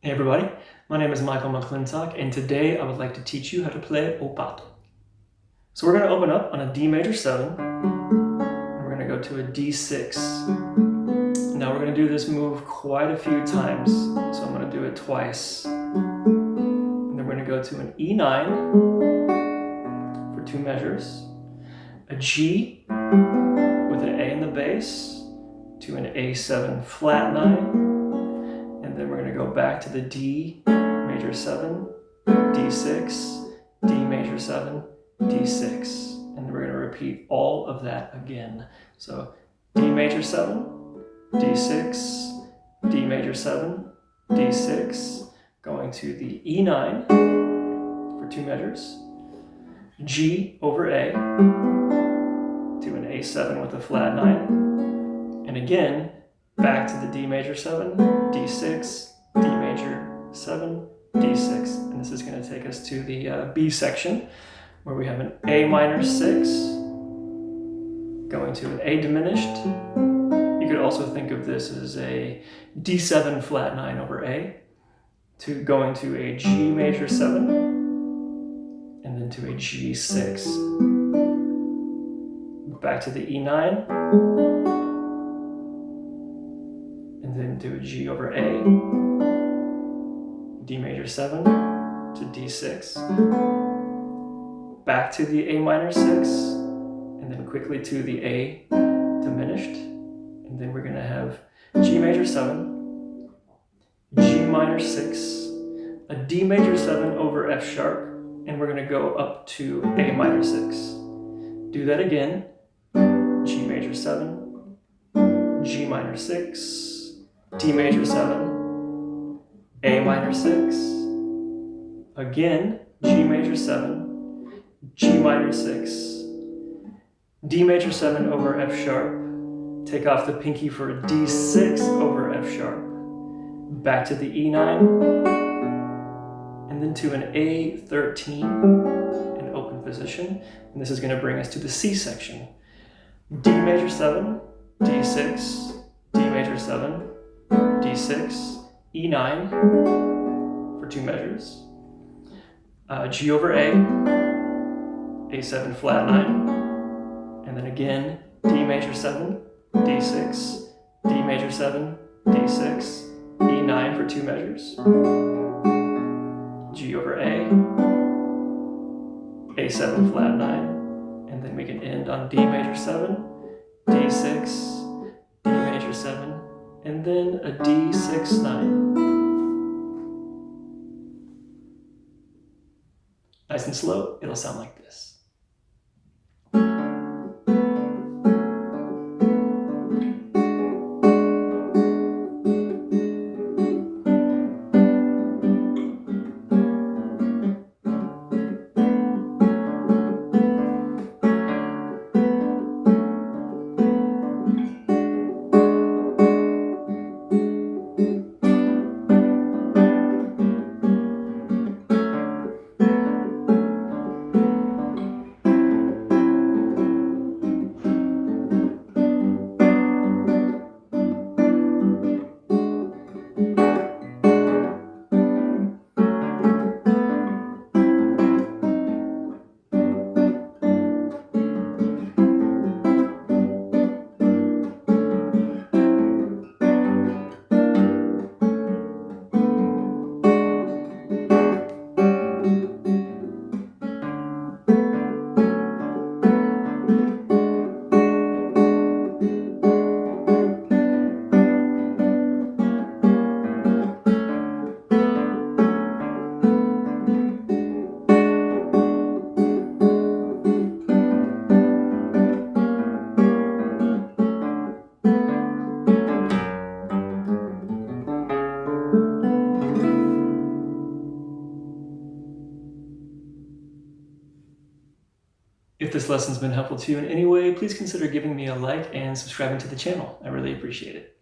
Hey everybody, my name is McClintock, and today I would like to teach you how to play O Pato. So we're going to open up on a D major 7, and we're going to go to a D6. Now we're going to do this move quite a few times, so I'm going to do it twice. And then we're going to go to an E9 for 2 measures, a G with an A in the bass, to an A7 flat 9, and then we're going to go back to the D major 7, D6, D major 7, D6. And then we're going to repeat all of that again. So D major 7, D6, D major 7, D6, going to the E9 for 2 measures, G over A to an A7 with a flat 9, and again, back to the D major 7, D6, D major 7, D6. And this is going to take us to the B section, where we have an A minor 6, going to an A diminished. You could also think of this as a D7 flat 9 over A, to going to a G major 7, and then to a G6. Back to the E9, and then do a G over A, D major 7 to D6, back to the A minor 6, and then quickly to the A diminished, and then we're going to have G major 7, G minor 6, a D major 7 over F sharp, and we're going to go up to A minor 6. Do that again, G major 7, G minor 6, D major 7, A minor 6, again, G major 7, G minor 6, D major 7 over F sharp, take off the pinky for a D6 over F sharp, back to the E9, and then to an A13 in open position, and this is going to bring us to the C section. D major 7, D6, D major 7, D6, E9 for 2 measures, G over A, A7 flat 9, and then again D major 7, D6, D major 7, D6, E9 for 2 measures, G over A, A7 flat 9, and then we can end on D major 7, D6, D major 7, and then a D6 9. Nice and slow, it'll sound like this. If this lesson's been helpful to you in any way, please consider giving me a like and subscribing to the channel. I really appreciate it.